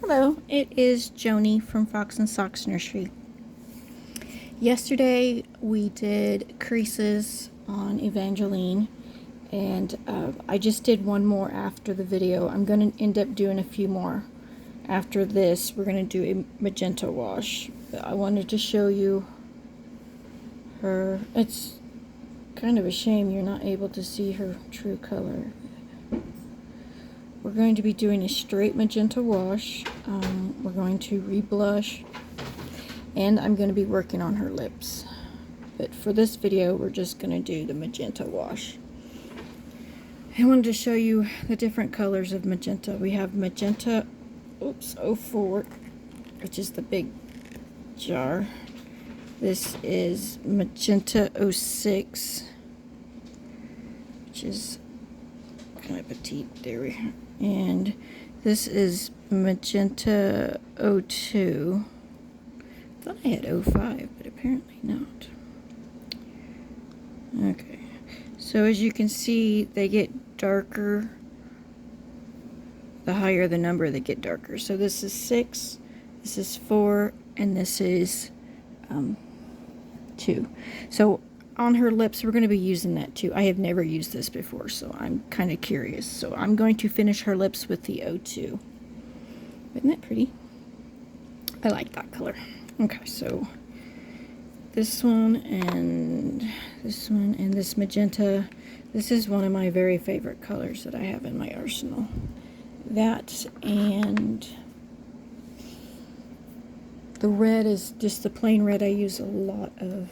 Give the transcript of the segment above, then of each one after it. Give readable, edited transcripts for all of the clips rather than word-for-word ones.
Hello, it is Joni from Fox and Socks Nursery. Yesterday we did creases on Evangeline, and I just did one more after the video. I'm going to end up doing a few more. After this, we're going to do a magenta wash. I wanted to show you her. It's kind of a shame you're not able to see her true color. We're going to be doing a straight magenta wash. We're going to reblush, and I'm going to be working on her lips. But for this video, we're just going to do the magenta wash. I wanted to show you the different colors of magenta. We have magenta 04, which is the big jar. This is magenta 06, which is kind of petite. There we are. And this is magenta 02. I thought I had 05, but apparently not. Okay, so as you can see, they get darker. The higher the number, they get darker. So this is 6, this is 4, and this is 2. So on her lips, we're going to be using that too. I have never used this before, so I'm kind of curious. So I'm going to finish her lips with the 02. Isn't that pretty? I like that color. Okay, so this one and this one and this magenta. This is one of my very favorite colors that I have in my arsenal. That and the red is just the plain red. I use a lot of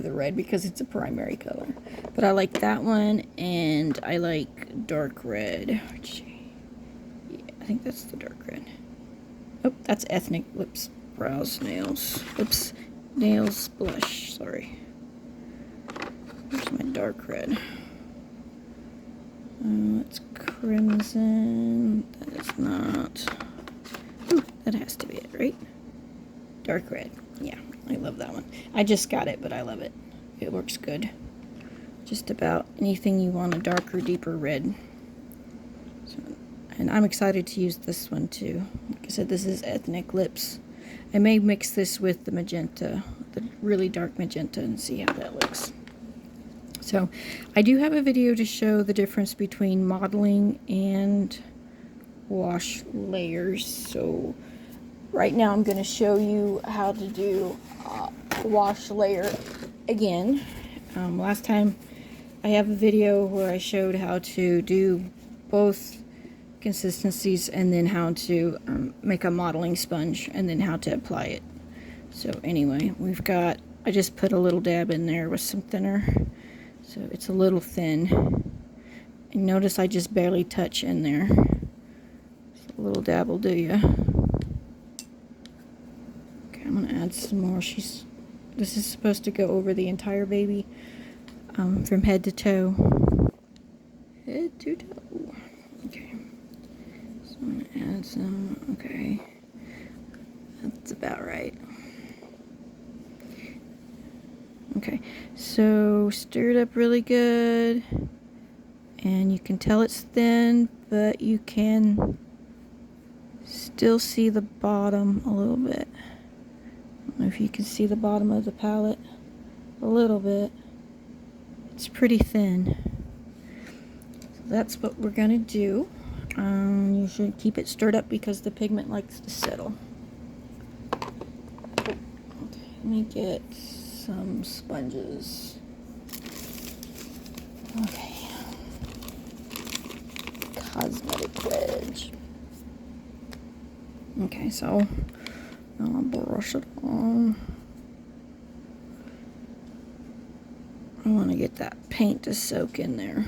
the red because it's a primary color. But I like that one, and I like dark red. Which, yeah, I think that's the dark red. Oh, that's ethnic lips, brows, nails, lips, nails, blush. Sorry. There's my dark red. It's crimson. That is not. Ooh, that has to be it, right? Dark red. Yeah, I love that one. I just got it, but I love it. It works good. Just about anything you want a darker, deeper red. So, and I'm excited to use this one too. Like I said, this is ethnic lips. I may mix this with the magenta, the really dark magenta, and see how that looks. So I do have a video to show the difference between modeling and wash layers. So right now I'm going to show you how to do wash layer again. Last time I have a video where I showed how to do both consistencies and then how to make a modeling sponge and then how to apply it. So anyway, we've got, I just put a little dab in there with some thinner. So it's a little thin. And notice I just barely touch in there. Just a little dab will do ya. Okay, I'm gonna add some more. This is supposed to go over the entire baby, from head to toe. Head to toe. Okay. So I'm gonna add some. Okay. That's about right. Okay, so stir it up really good, and you can tell it's thin, but you can still see the bottom a little bit. I don't know if you can see the bottom of the palette a little bit. It's pretty thin. So that's what we're gonna do. You should keep it stirred up because the pigment likes to settle. Okay, let me get some sponges. Okay. Cosmetic wedge. Okay, so I'll brush it on. I want to get that paint to soak in there.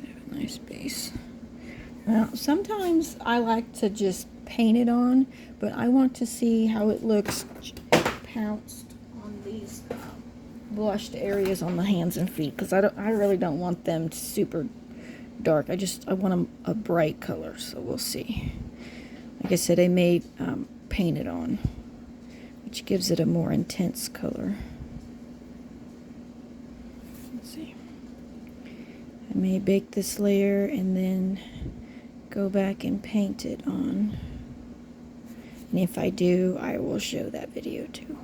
Have a nice base. Now, sometimes I like to just paint it on, but I want to see how it looks pounced on these blushed areas on the hands and feet, because I really don't want them super dark. I want a bright color, so we'll see. Like I said, I may paint it on, which gives it a more intense color. Let's see. I may bake this layer and then go back and paint it on. And if I do, I will show that video too.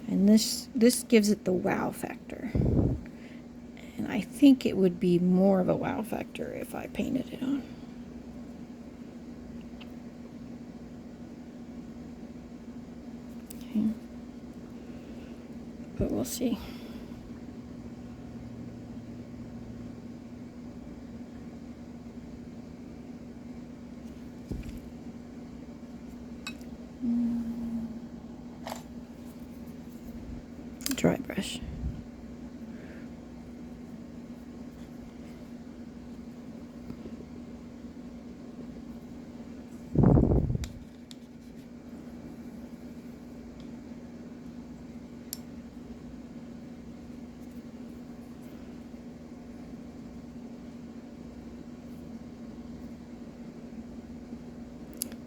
And this gives it the wow factor. And I think it would be more of a wow factor if I painted it on. Okay. But we'll see. Dry brush.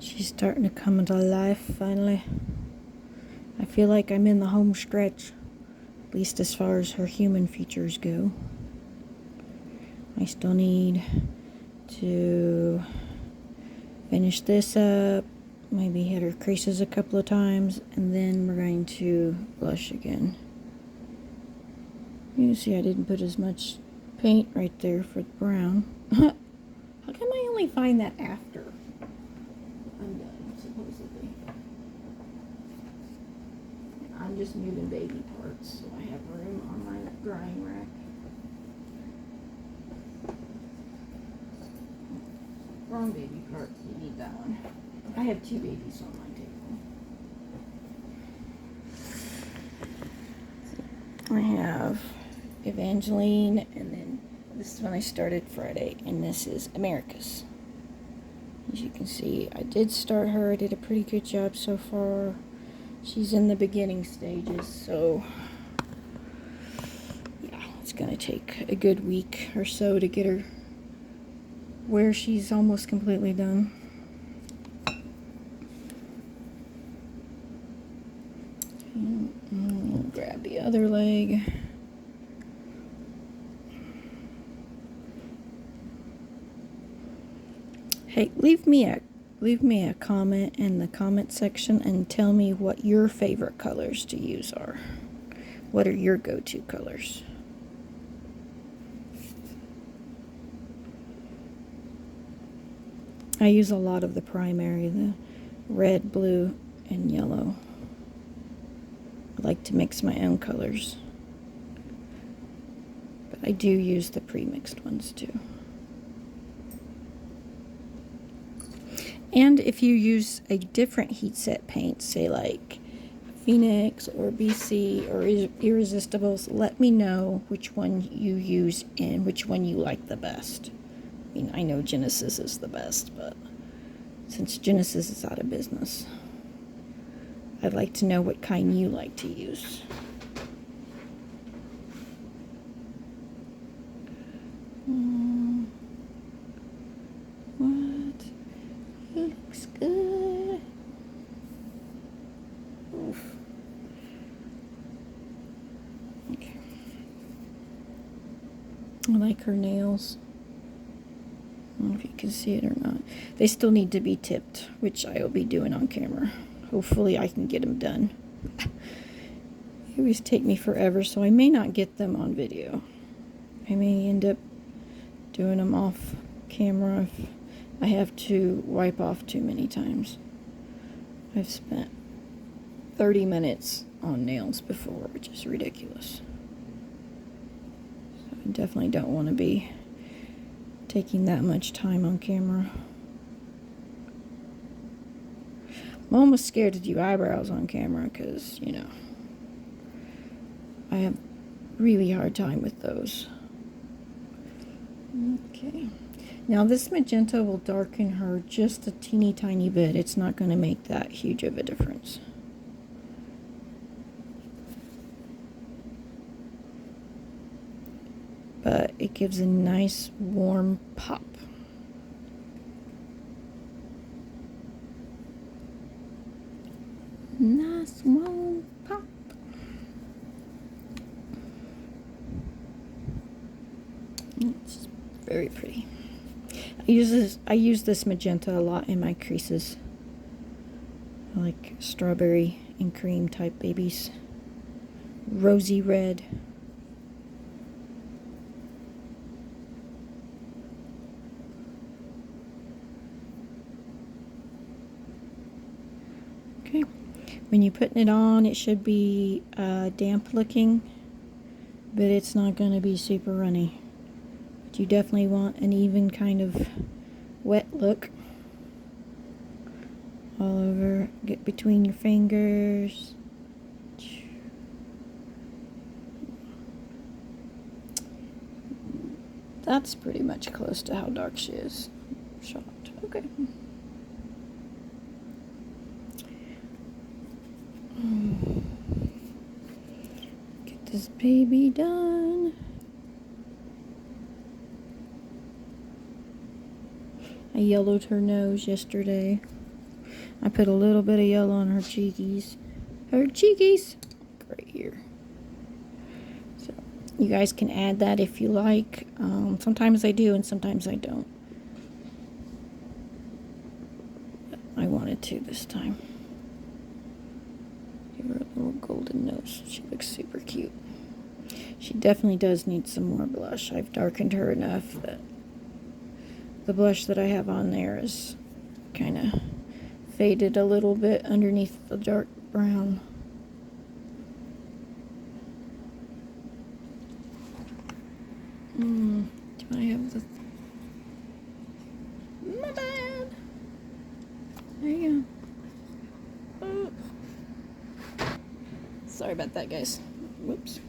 She's starting to come to life finally. I feel like I'm in the home stretch, at least as far as her human features go. I still need to finish this up, maybe hit her creases a couple of times, and then we're going to blush again. You can see I didn't put as much paint right there for the brown. How come I only find that after I'm done, supposedly? I'm just moving baby parts, so I have room on my drying rack. Wrong baby parts, you need that one. I have 2 babies on my table. I have Evangeline, and then this is when I started Friday, and this is America's. As you can see, I did start her. I did a pretty good job so far. She's in the beginning stages, so yeah, it's gonna take a good week or so to get her where she's almost completely done. Grab the other leg. Hey, leave me a comment in the comment section and tell me what your favorite colors to use are. What are your go-to colors? I use a lot of the primary, the red, blue, and yellow. I like to mix my own colors, but I do use the pre-mixed ones too. And if you use a different heat set paint, say like Phoenix or BC or Irresistibles, let me know which one you use and which one you like the best. I mean, I know Genesis is the best, but since Genesis is out of business, I'd like to know what kind you like to use. What? It looks good. Oof. Okay. I like her nails. I don't know if you can see it or not. They still need to be tipped, which I will be doing on camera. Hopefully I can get them done. They always take me forever, so I may not get them on video. I may end up doing them off camera if I have to wipe off too many times. I've spent 30 minutes on nails before, which is ridiculous. So I definitely don't want to be taking that much time on camera. I'm almost scared to do eyebrows on camera because, you know, I have really hard time with those. Okay. Now this magenta will darken her just a teeny tiny bit. It's not going to make that huge of a difference. But it gives a nice warm pop. Nice warm pop. It's very pretty. I use this magenta a lot in my creases. I like strawberry and cream type babies. Rosy red. Okay. When you're putting it on, it should be damp looking, but it's not going to be super runny. But you definitely want an even kind of wet look all over. Get between your fingers. That's pretty much close to how dark she is. Shocked. Okay. Get this baby done. I yellowed her nose yesterday. I put a little bit of yellow on her cheekies. Her cheekies! Right here. So, you guys can add that if you like. Sometimes I do and sometimes I don't. But I wanted to this time. Give her a little golden nose. She looks super cute. She definitely does need some more blush. I've darkened her enough that the blush that I have on there is kind of faded a little bit underneath the dark brown. Do I have the... My bad. There you go. Oh. Sorry about that, guys. Whoops.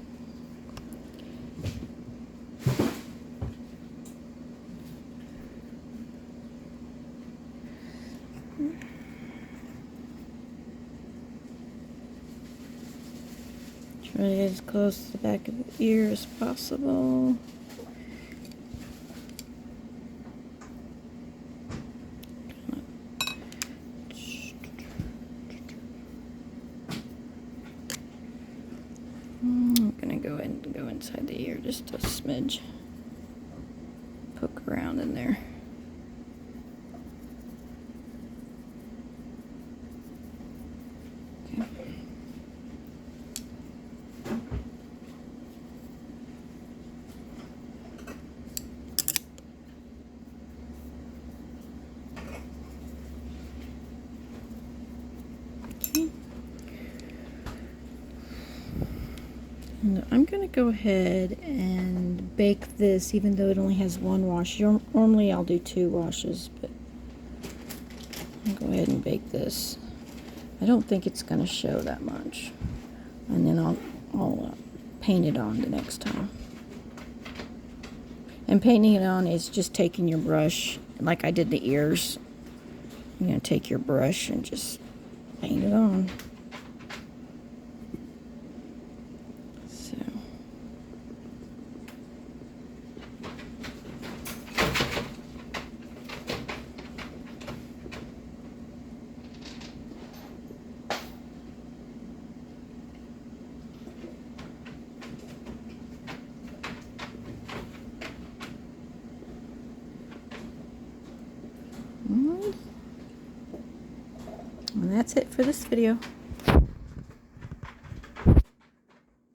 Try to get as close to the back of the ear as possible. I'm gonna go ahead and go inside the ear just a smidge. Poke around in there. Okay. And I'm going to go ahead and bake this, even though it only has one wash. Normally I'll do 2 washes, but I'll go ahead and bake this. I don't think it's going to show that much. And then I'll paint it on the next time. And painting it on is just taking your brush, like I did the ears. You're going to take your brush and just paint it on. And that's it for this video.